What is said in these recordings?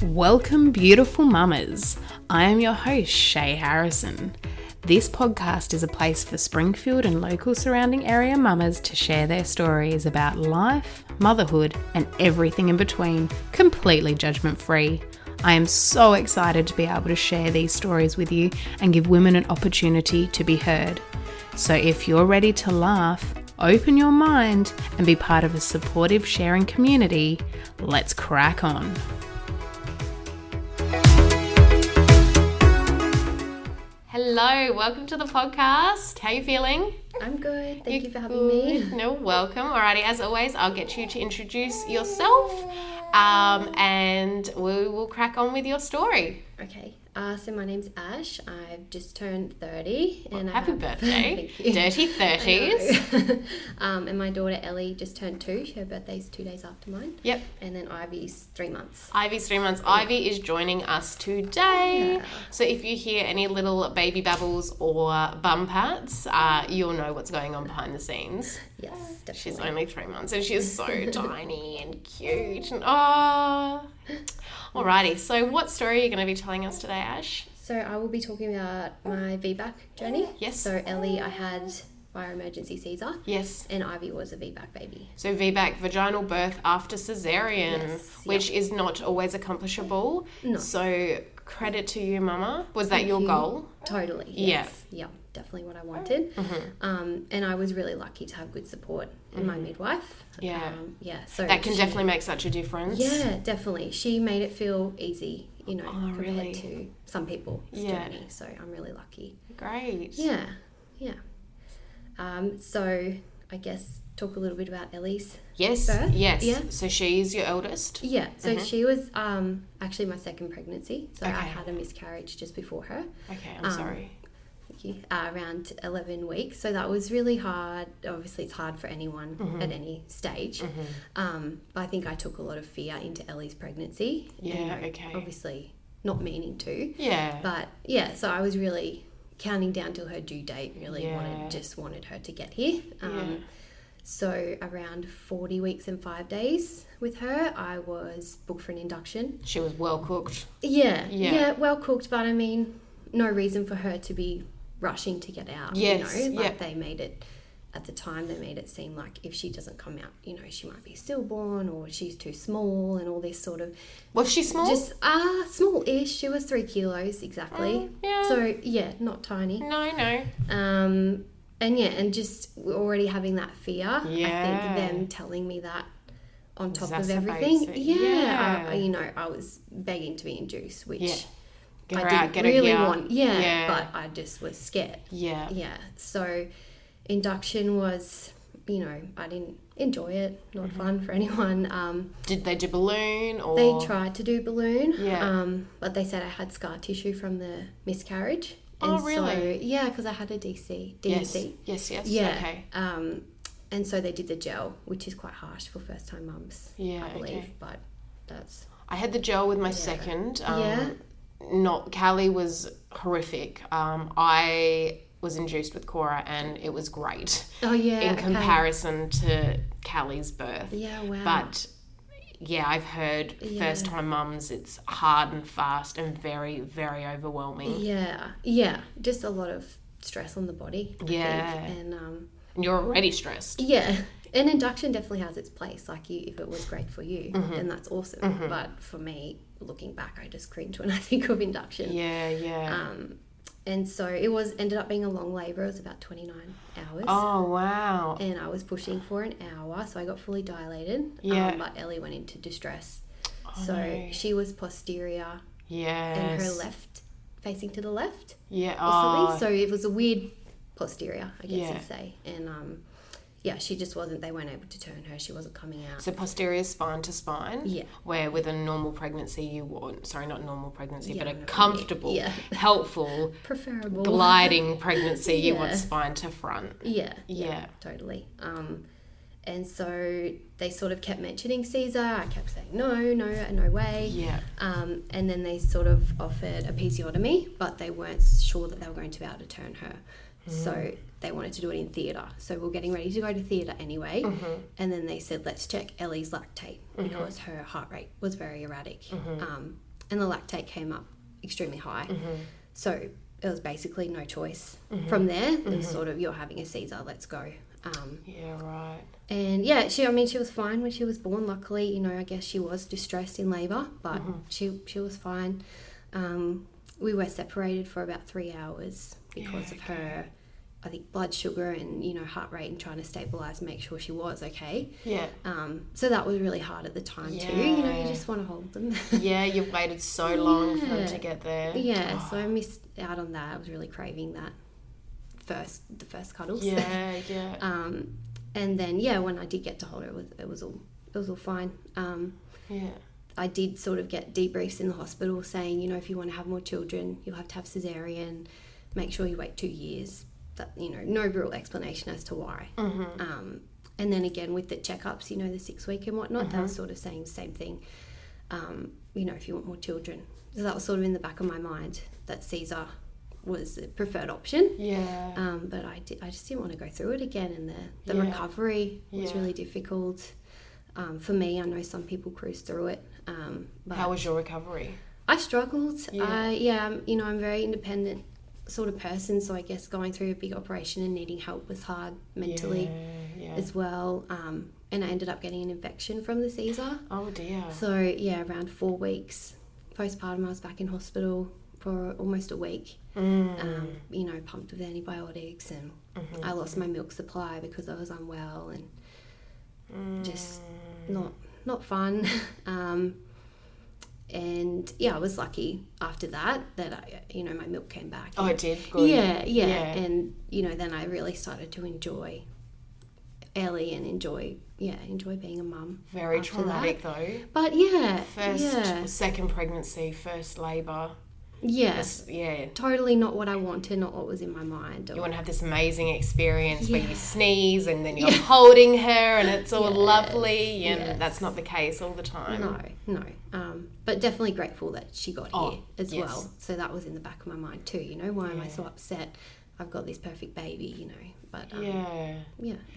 Welcome, beautiful mamas. I am your host, Shay Harrison. This podcast is a place for Springfield and local surrounding area mamas to share their stories about life, motherhood, and everything in between, completely judgment-free. I am so excited to be able to share these stories with you and give women an opportunity to be heard. So if you're ready to laugh, open your mind, and be part of a supportive sharing community, let's crack on. Hello, welcome to the podcast. How are you feeling? I'm good. Thank you for having me. No, welcome. Alrighty, as always, I'll get you to introduce yourself and we will crack on with your story. Okay. So my name's Ash. I've just turned 30. And Happy birthday. Thank you. Dirty 30s. And my daughter Ellie just turned 2. Her birthday's 2 days after mine. Yep. And then Ivy's 3 months. Ivy's 3 months. Yeah. Ivy is joining us today. Yeah. So if you hear any little baby babbles or bum pats, you'll know what's going on behind the scenes. Yes, definitely. She's only 3 months and she is so tiny and cute. And alrighty. So what story are you going to be telling us today, Ash? So I will be talking about my VBAC journey. Yes. So Ellie, I had via emergency Caesar. Yes. And Ivy was a VBAC baby. So VBAC, vaginal birth after cesarean, yes, which is not always accomplishable. No. So credit to you, Mama. Was that your goal? Totally. Yes. Yeah. Definitely what I wanted. Mm-hmm. And I was really lucky to have good support in my midwife. Yeah. So that can definitely make such a difference. Yeah, definitely. She made it feel easy, compared to some people's journey. So I'm really lucky. Great. Yeah. So I guess talk a little bit about Ellie's birth. Yes. Yeah. So she's your eldest? Yeah. So she was actually my second pregnancy. So I had a miscarriage just before her. Okay, I'm sorry. Around 11 weeks. So that was really hard. Obviously, it's hard for anyone at any stage. But I think I took a lot of fear into Ellie's pregnancy. Yeah, Obviously, not meaning to. Yeah. But, so I was really counting down till her due date. Really wanted her to get here. So around 40 weeks and 5 days with her, I was booked for an induction. She was well cooked. Yeah, well cooked. But I mean, no reason for her to be rushing to get out. They made it at the time, they made it seem like if she doesn't come out, she might be stillborn or she's too small and all this sort of. Was she small? Just small-ish. She was 3 kilos exactly. So not tiny. No. And just already having that fear. I think them telling me that on top of everything. I was begging to be induced, which I didn't really want. But I just was scared. Yeah. So induction was, I didn't enjoy it. Not fun for anyone. Did they do balloon or? They tried to do balloon. But they said I had scar tissue from the miscarriage. And really? So, because I had a DNC. Yes. Yeah. Okay. And so they did the gel, which is quite harsh for first-time mums, I believe. But that's. I had the gel with my second. Callie was horrific. I was induced with Cora and it was great. Oh, yeah. In comparison to Callie's birth. Yeah, wow. But, I've heard first-time mums, it's hard and fast and very, very overwhelming. Yeah. Just a lot of stress on the body, I think. And you're already stressed. Yeah. And induction definitely has its place. Like if it was great for you, then that's awesome. But for me, looking back, I just cringe when I think of induction. Yeah. And so it ended up being a long labour. It was about 29 hours. Oh, wow. And I was pushing for an hour, so I got fully dilated. But Ellie went into distress. She was posterior. Yes. And her left, facing to the left. Yeah. Or something. So it was a weird posterior, I guess you'd say. And she just wasn't, they weren't able to turn her. She wasn't coming out. So posterior spine to spine? Yeah. Where with a normal pregnancy not normal pregnancy, but a comfortable, helpful, preferable, gliding pregnancy, you want spine to front. Yeah, totally. And so they sort of kept mentioning Caesar. I kept saying, no way. Yeah. And then they sort of offered a episiotomy, but they weren't sure that they were going to be able to turn her. So they wanted to do it in theatre. So we were getting ready to go to theatre anyway. And then they said, let's check Ellie's lactate because her heart rate was very erratic. and the lactate came up extremely high. So it was basically no choice. Mm-hmm. From there, it was sort of, you're having a Caesar, let's go. Yeah, right. And yeah, she was fine when she was born. Luckily, you know, I guess she was distressed in labour, but she was fine. We were separated for about 3 hours because of her, I think, blood sugar and, you know, heart rate, and trying to stabilise, make sure she was okay. Yeah. So that was really hard at the time too. You know, you just want to hold them. Yeah, you've waited so long for them to get there. Yeah, so I missed out on that. I was really craving that the first cuddles. Yeah, yeah. And then when I did get to hold her, it was all fine. Yeah. I did sort of get debriefs in the hospital saying, you know, if you want to have more children, you'll have to have cesarean. Make sure you wait 2 years. That, you know, no real explanation as to why. And then again with the checkups, you know, the 6 week and whatnot, they were sort of saying the same thing. You know, if you want more children, so that was sort of in the back of my mind that Caesar was the preferred option. Yeah. But I just didn't want to go through it again, and the recovery was really difficult. For me, I know some people cruise through it. But how was your recovery? I struggled. You know, I'm a very independent sort of person, so I guess going through a big operation and needing help was hard mentally as well. And I ended up getting an infection from the Caesar. Oh dear. So around 4 weeks postpartum, I was back in hospital for almost a week. You know, pumped with antibiotics, and I lost my milk supply because I was unwell, and just not fun. And I was lucky after that my milk came back. Oh, it did? Good. Yeah. And, you know, then I really started to enjoy Ellie and enjoy being a mum. Very traumatic though. But second pregnancy, first labour. Yes. Yeah. Totally not what I wanted, not what was in my mind. You want to have this amazing experience where you sneeze and then you're holding her and it's all lovely, and that's not the case all the time. No. But definitely grateful that she got here as well. So that was in the back of my mind too, you know, why am I so upset? I've got this perfect baby, you know. But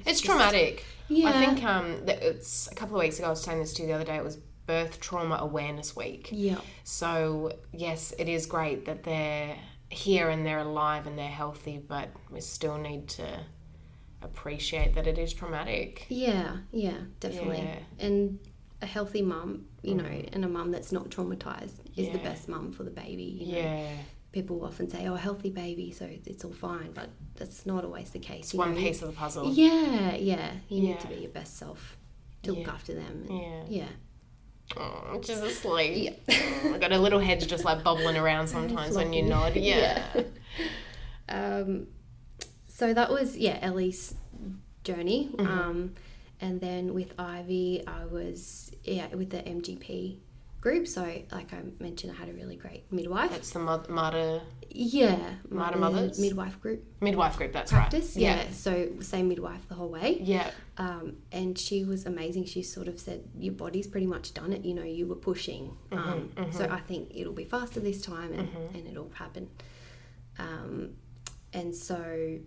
it's traumatic. Yeah. I think it's a couple of weeks ago, I was saying this to you the other day, it was Birth Trauma Awareness Week. Yeah. So yes, it is great that they're here and they're alive and they're healthy, but we still need to appreciate that it is traumatic. Yeah, definitely. Yeah. And a healthy mum, you know, and a mum that's not traumatized is the best mum for the baby. You know? People often say, "Oh, a healthy baby, so it's all fine," but that's not always the case. It's one piece of the puzzle. Yeah. You need to be your best self to look after them. And, Oh, she's asleep. I got a little head just like bubbling around sometimes when you nod. So that was Ellie's journey. And then with Ivy, I was with the MGP group. So like I mentioned, I had a really great midwife. That's the Martyr. Martyr Mothers midwife group. That's practice. Right. Yeah. So same midwife the whole way. Yeah. And she was amazing. She sort of said, "Your body's pretty much done it. You know, you were pushing. So I think it'll be faster this time, and it'll happen." And so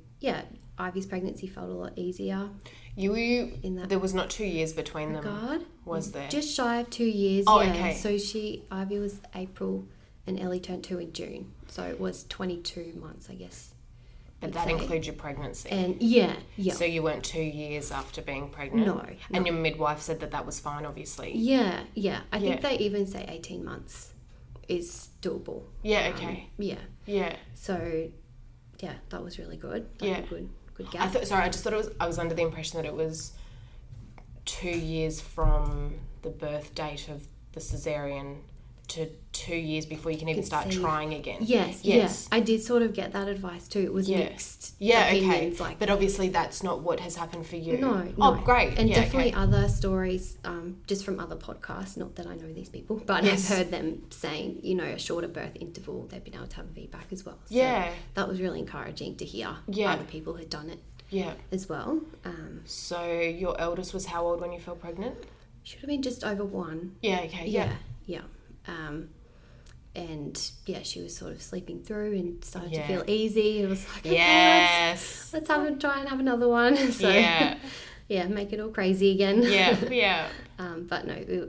Ivy's pregnancy felt a lot easier. There was not 2 years between them. God, was there? Just shy of 2 years. Oh, okay. So Ivy was April, and Ellie turned 2 in June. So it was 22 months, I guess. But that includes your pregnancy. And So you weren't 2 years after being pregnant. No. And your midwife said that was fine, obviously. Yeah. I think they even say 18 months is doable. Yeah. Okay. Yeah. So. Yeah, that was really good. Good gap. I just thought I was under the impression that it was 2 years from the birth date of the cesarean to 2 years before you can even start trying again. Yes. I did sort of get that advice too. It was mixed opinions. Okay. But obviously that's not what has happened for you. No. Oh, great. And definitely other stories, just from other podcasts, not that I know these people, but I've heard them saying, you know, a shorter birth interval, they've been able to have a VBAC as well. So that was really encouraging to hear other people had done it as well. So your eldest was how old when you fell pregnant? Should have been just over 1. Yeah, okay. Yeah. And she was sort of sleeping through and started to feel easy. It was like, let's try and have another one. So make it all crazy again. Yeah. But no,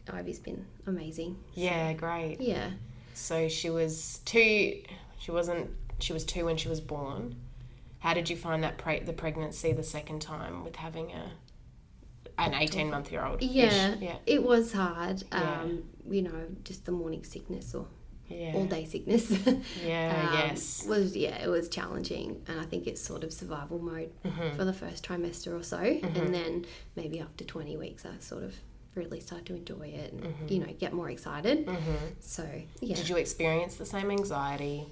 Ivy's been amazing. Yeah, great. Yeah. So she was 2. She was 2 when she was born. How did you find that the pregnancy the second time with having an 18-month-year-old? Yeah, it was hard. Yeah. Just the morning sickness or yeah. all day sickness. Yes. It was challenging, and I think it's sort of survival mode for the first trimester or so, and then maybe after 20 weeks I sort of really started to enjoy it and get more excited. So yeah. Did you experience the same anxiety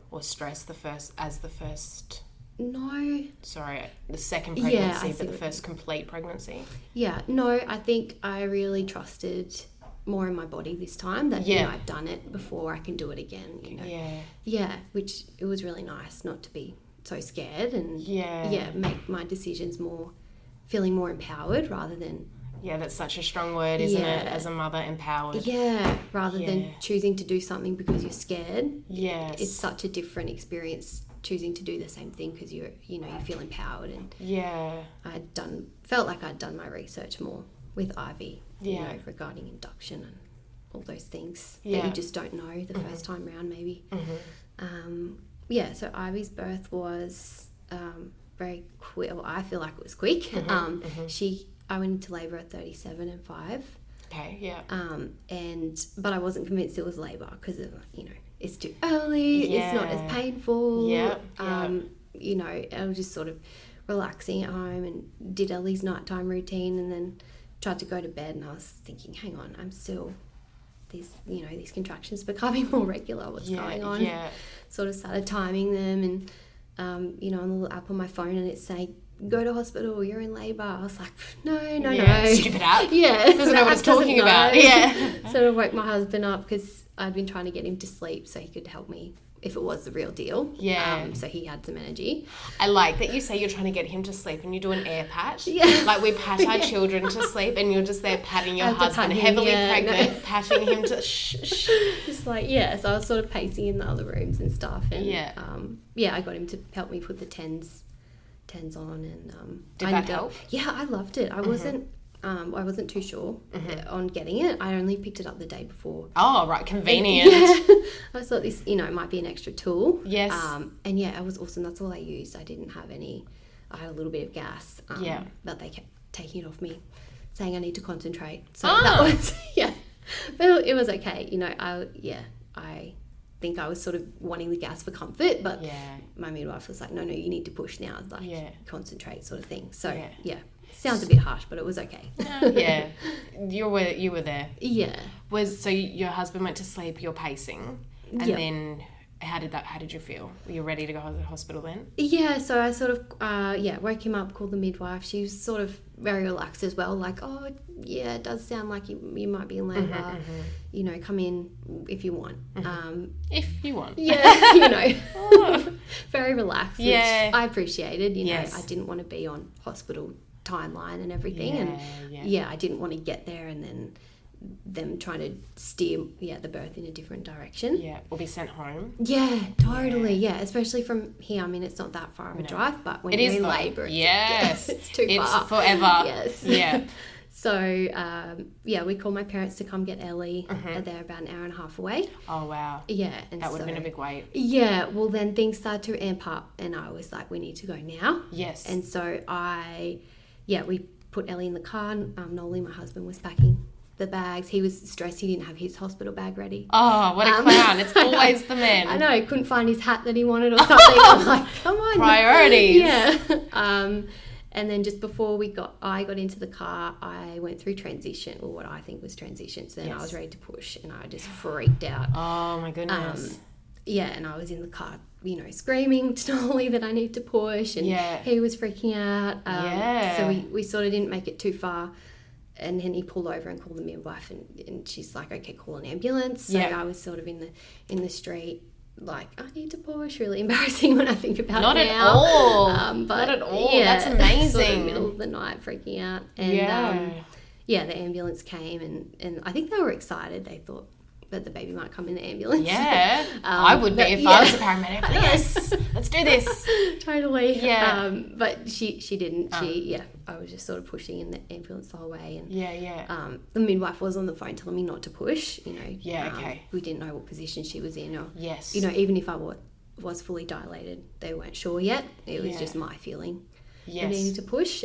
or stress the first? No. Sorry, the second pregnancy, but the first complete pregnancy? Yeah, no, I think I really trusted more in my body this time that I've done it before, I can do it again, Yeah, which it was really nice not to be so scared and make my decisions feeling more empowered rather than... Yeah, that's such a strong word, isn't it? As a mother, empowered. Yeah, rather than choosing to do something because you're scared. Yes. It's such a different experience choosing to do the same thing because you feel empowered. And felt like I'd done my research more with Ivy, regarding induction and all those things that you just don't know the first time round maybe. So Ivy's birth was very quick. Well, I feel like it was quick. I went into labour at 37 and 5. Okay, yeah. But I wasn't convinced it was labour because it's too early. It's not as painful. I was just sort of relaxing at home and did Ellie's nighttime routine and then tried to go to bed, and I was thinking, hang on, I'm still these contractions becoming more regular. What's going on? Yeah. Sort of started timing them, and on the little app on my phone, and it's saying, go to hospital, you're in labour. I was like, no. Stupid app. Yeah. Doesn't know what it's talking about. Yeah. Sort of woke my husband up because I'd been trying to get him to sleep so he could help me if it was the real deal. Yeah. So he had some energy. I like that you say you're trying to get him to sleep and you do an air pat. Yeah. Like we pat our children to sleep and you're just there patting your husband, heavily pregnant, patting him to shh. Just so I was sort of pacing in the other rooms and stuff. And I got him to help me put the tens on, and did that help? Yeah, I loved it. I wasn't too sure on getting it. I only picked it up the day before. Oh, right, convenient. I thought this, might be an extra tool. Yes. It was awesome. That's all I used. I didn't have any. I had a little bit of gas. But they kept taking it off me, saying I need to concentrate. So that was but it was okay. I think I was sort of wanting the gas for comfort, but my midwife was like, no, you need to push now, concentrate sort of thing. So sounds a bit harsh, but it was okay. You were there. So your husband went to sleep, you're pacing, and then how did you feel? Were you ready to go to the hospital then? So I sort of woke him up, called the midwife. She was sort of very relaxed as well, like, oh yeah, it does sound like you might be in labour. Come in if you want. If you want. Very relaxed, which I appreciated. I didn't want to be on hospital timeline and everything, I didn't want to get there and then them trying to steer the birth in a different direction, or be sent home. Especially from here. I mean, it's not that far of a drive, but when you're in labour, it's too far. It's forever. Yes. So we called my parents to come get Ellie. They're about an hour and a half away. Oh wow. And that would have been a big wait. Well then things started to amp up and I was like, we need to go now. Yes. And so we put Ellie in the car. Nolly, my husband, was packing the bags. He was stressed. He didn't have his hospital bag ready. Oh, what a clown. It's always the men. I know. He couldn't find his hat that he wanted or something. I'm like, come on. Priorities. And then just before I got into the car, I went through transition, or what I think was transition. So then I was ready to push and I just freaked out. Oh my goodness. And I was in the car, screaming to Nolly that I need to push, and he was freaking out. So we sort of didn't make it too far. And then he pulled over and called the midwife, and she's like, okay, call an ambulance. So I was sort of in the street, like, I need to push. Really embarrassing when I think about Not it at now. all. But Not at all. That's amazing. Sort of middle of the night, freaking out. And the ambulance came, and I think they were excited. They thought that the baby might come in the ambulance. Yeah, I would be if I was a paramedic. But yes, let's do this. Totally. Yeah. But she didn't. I was just sort of pushing in the ambulance the whole way. And the midwife was on the phone telling me not to push, you know. Yeah, okay. We didn't know what position she was in, or, yes, you know, even if I was fully dilated, they weren't sure yet. It was just my feeling. Yes. I needed to push.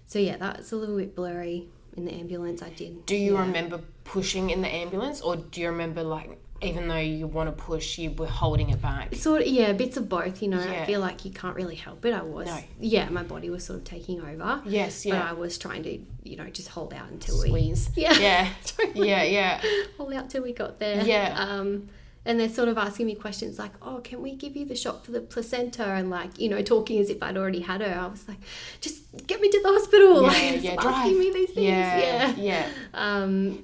So yeah, that's a little bit blurry in the ambulance. I did. Do you remember pushing in the ambulance, or do you remember, like, even though you want to push, you were holding it back? Sort of, yeah, bits of both, you know. I feel like you can't really help it. My body was sort of taking over. Yes, But I was trying to, you know, just hold out until Squeeze. Yeah. Yeah. Hold out till we got there. Yeah. And they're sort of asking me questions like, oh, can we give you the shot for the placenta? And, like, you know, talking as if I'd already had her. I was like, just get me to the hospital. Asking me these things. Yeah.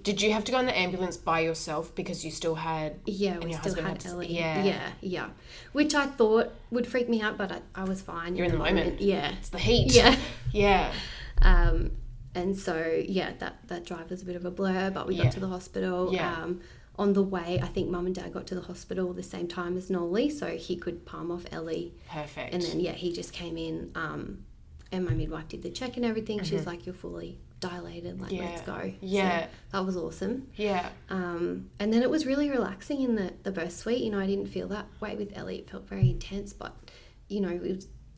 Did you have to go in the ambulance by yourself because you still had... Yeah, we still had Ellie. Yeah. Which I thought would freak me out, but I was fine. You're in the moment. Yeah. It's the heat. Yeah. And so, that drive was a bit of a blur, but we got to the hospital. Yeah. On the way, I think Mum and Dad got to the hospital the same time as Nolly, so he could palm off Ellie. Perfect. And then, he just came in, and my midwife did the check and everything. Mm-hmm. She's like, you're fully dilated, like, let's go. Yeah. So that was awesome. Yeah. And then it was really relaxing in the birth suite. You know, I didn't feel that way with Ellie. It felt very intense, but, you know,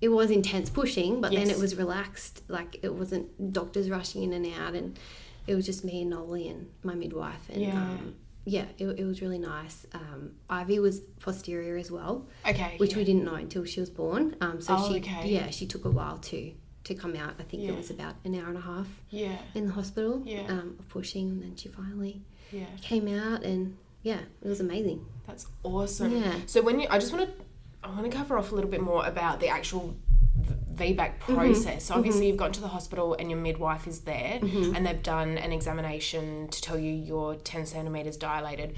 it was intense pushing, but then it was relaxed. Like, it wasn't doctors rushing in and out, and it was just me and Nolly and my midwife. And, it was really nice. Ivy was posterior as well. Okay. Which we didn't know until she was born. She took a while to come out. I think it was about an hour and a half in the hospital of pushing, and then she finally came out, and it was amazing. That's awesome. Yeah. So I want to cover off a little bit more about the actual VBAC process. Mm-hmm. So obviously you've gone to the hospital and your midwife is there, and they've done an examination to tell you you're 10 centimetres dilated,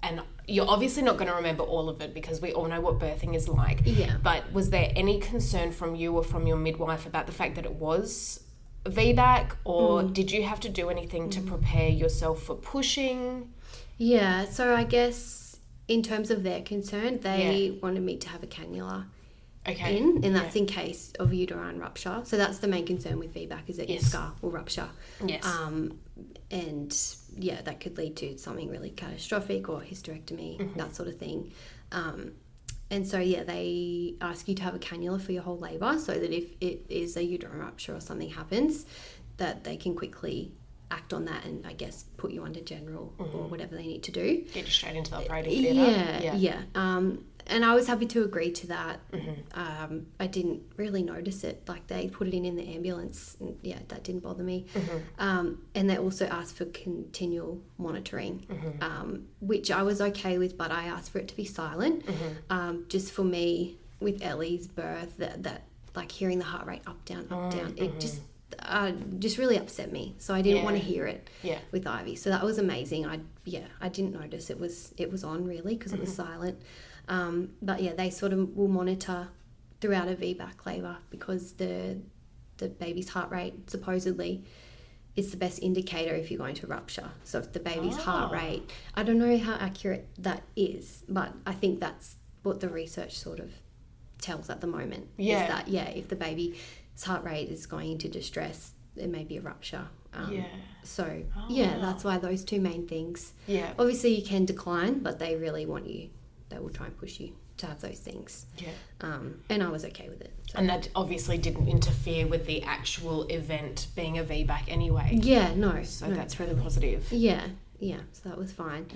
and you're obviously not going to remember all of it because we all know what birthing is like. Yeah. But was there any concern from you or from your midwife about the fact that it was VBAC, or did you have to do anything to prepare yourself for pushing? Yeah, so I guess in terms of their concern, they wanted me to have a cannula in, and that's in case of uterine rupture. So that's the main concern with VBAC, is that your scar will rupture. Yes. And that could lead to something really catastrophic, or hysterectomy, that sort of thing. And so, they ask you to have a cannula for your whole labour, so that if it is a uterine rupture or something happens, that they can quickly act on that and, I guess, put you under general or whatever they need to do. Get you straight into the operating theatre. Yeah. And I was happy to agree to that. I didn't really notice it. Like, they put it in the ambulance, and that didn't bother me. And they also asked for continual monitoring, which I was okay with, but I asked for it to be silent. Just for me, with Ellie's birth, that like hearing the heart rate up, down, it just really upset me. So I didn't want to hear it with Ivy. So that was amazing. I didn't notice it was on, really, because it was silent. But they sort of will monitor throughout a VBAC labour, because the baby's heart rate supposedly is the best indicator if you're going to rupture. So if the baby's heart rate, I don't know how accurate that is, but I think that's what the research sort of tells at the moment. Is that if the baby's heart rate is going into distress, it may be a rupture. So that's why those two main things. Obviously you can decline, but they really want you. They will try and push you to have those things. And I was okay with it. So. And that obviously didn't interfere with the actual event being a VBAC anyway. No. So that's really positive. So that was fine.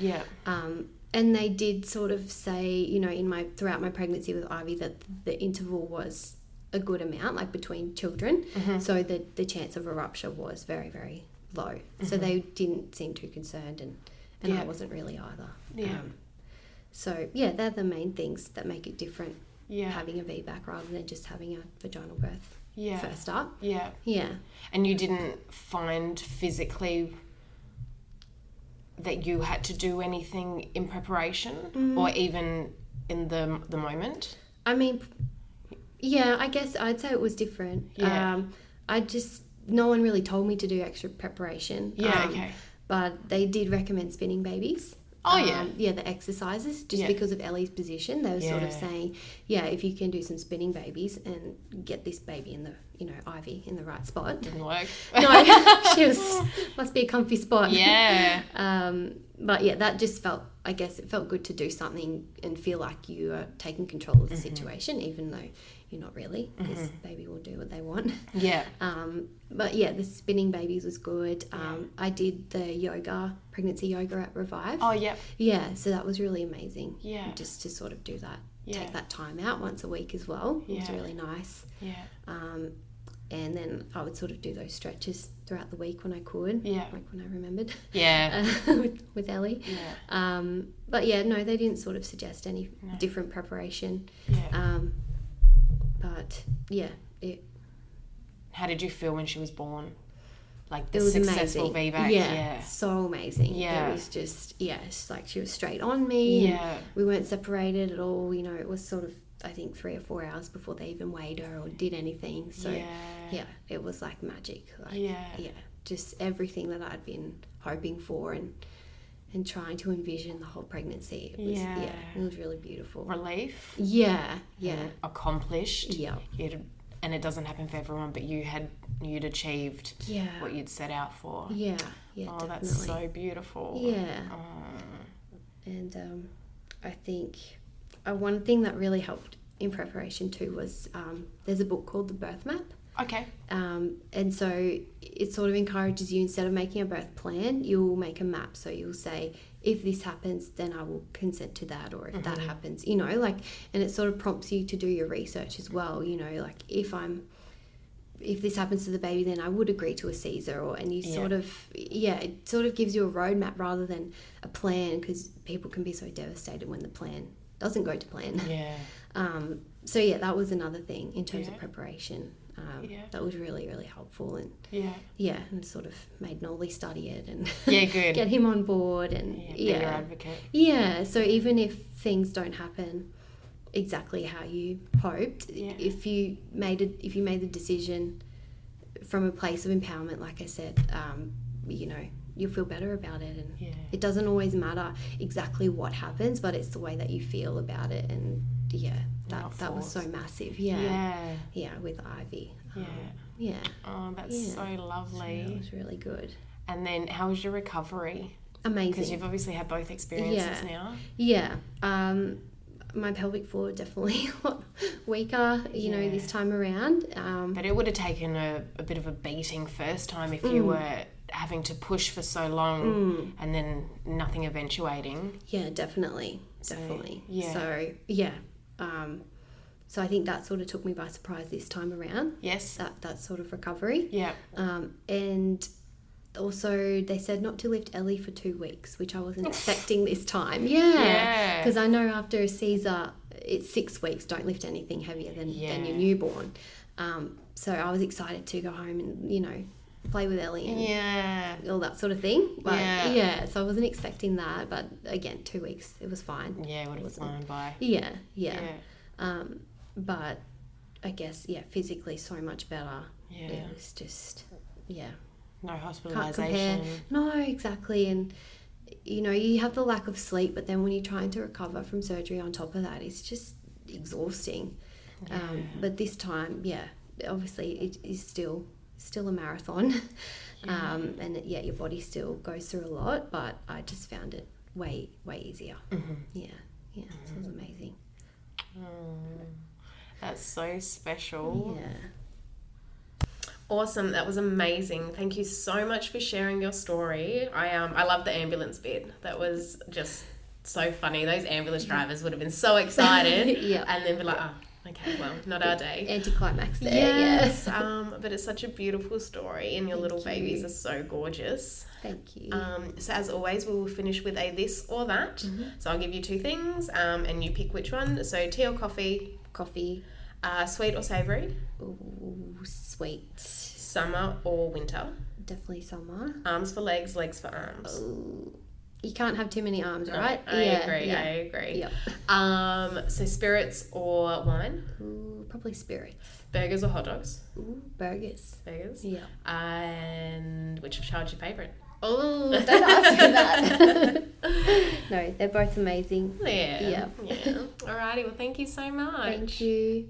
And they did sort of say, you know, throughout my pregnancy with Ivy, that the interval was a good amount, like between children. So the chance of a rupture was very, very low. So they didn't seem too concerned, and I wasn't really either. So, they're the main things that make it different, having a VBAC rather than just having a vaginal birth first up. And you didn't find physically that you had to do anything in preparation or even in the moment? I mean, I guess I'd say it was different. No one really told me to do extra preparation. But they did recommend spinning babies. The exercises, just because of Ellie's position. They were sort of saying, if you can do some spinning babies and get this baby in the, Ivy in the right spot. Didn't work. No, must be a comfy spot. Yeah. But that just felt, I guess it felt good to do something and feel like you are taking control of the situation, even though you're not really, because baby will do what they want. Yeah. But the spinning babies was good. I did the pregnancy yoga at Revive. Oh, yeah. Yeah, so that was really amazing. Yeah. Just to sort of do that, take that time out once a week as well. It was really nice. Yeah. And then I would sort of do those stretches throughout the week when I could. Yeah. Like when I remembered. Yeah. with Ellie. Yeah. But no, they didn't sort of suggest any different preparation. Yeah. But how did you feel when she was born? Like the it was successful amazing. VBAC? Yeah, so amazing. Yeah. It was just, it's like she was straight on me. Yeah. We weren't separated at all. It was sort of, I think 3 or 4 hours before they even weighed her or did anything. So it was like magic. Like, just everything that I'd been hoping for and trying to envision the whole pregnancy. It was, it was really beautiful. Relief? Yeah. Accomplished? Yeah. And it doesn't happen for everyone, but you'd achieved what you'd set out for. Yeah, oh, definitely. That's so beautiful. Yeah. And I think one thing that really helped in preparation too was there's a book called The Birth Map. Okay. And so it sort of encourages you, instead of making a birth plan, you'll make a map. So you'll say, if this happens, then I will consent to that, or if that happens, and it sort of prompts you to do your research as well, like if this happens to the baby, then I would agree to a Caesar, and you sort of, it sort of gives you a roadmap rather than a plan, because people can be so devastated when the plan doesn't go to plan. Yeah. So that was another thing in terms of preparation. That was really, really helpful, and and sort of made Nolly study it and good. get him on board, and be your advocate. So even if things don't happen exactly how you hoped, if you made the decision from a place of empowerment, like I said, you'll feel better about it, and it doesn't always matter exactly what happens, but it's the way that you feel about it, and that was so massive. With Ivy. Oh, that's so lovely. So it was really good. And then how was your recovery? Amazing. Because you've obviously had both experiences now. My pelvic floor definitely a lot weaker, this time around. But it would have taken a bit of a beating first time if you were having to push for so long and then nothing eventuating. Yeah, definitely. So I think that sort of took me by surprise this time around. Yes. That sort of recovery. Yeah. And also they said not to lift Ellie for 2 weeks, which I wasn't expecting this time. Yeah. Because I know after a Caesar, it's 6 weeks. Don't lift anything heavier than your newborn. So I was excited to go home and, play with Ellie and all that sort of thing. But so I wasn't expecting that. But again, 2 weeks, it was fine. Yeah, it would have flown by. Yeah. But I guess, physically so much better. Yeah. It was just, no hospitalisation. No, exactly. And, you have the lack of sleep, but then when you're trying to recover from surgery on top of that, it's just exhausting. Yeah. But this time, obviously it is still a marathon. And your body still goes through a lot, but I just found it way easier. So it was amazing. That's so special. Awesome, that was amazing. Thank you so much for sharing your story. I love the ambulance bit. That was just so funny. Those ambulance drivers would have been so excited and then be like, oh, okay, well, not our day. Anticlimax there. Yes. But it's such a beautiful story, and your little babies are so gorgeous. Thank you. So as always, we will finish with a this or that. So I'll give you 2 things, and you pick which one. So tea or coffee? Coffee. Sweet or savoury? Ooh, sweet. Summer or winter? Definitely summer. Arms for legs, legs for arms. Ooh. You can't have too many arms, right? I agree. Yep. So spirits or wine? Ooh, probably spirits. Burgers or hot dogs? Ooh, burgers. Burgers? Yeah. And which child's your favourite? Oh, don't ask me that. No, they're both amazing. Yeah. Alrighty, well, thank you so much. Thank you.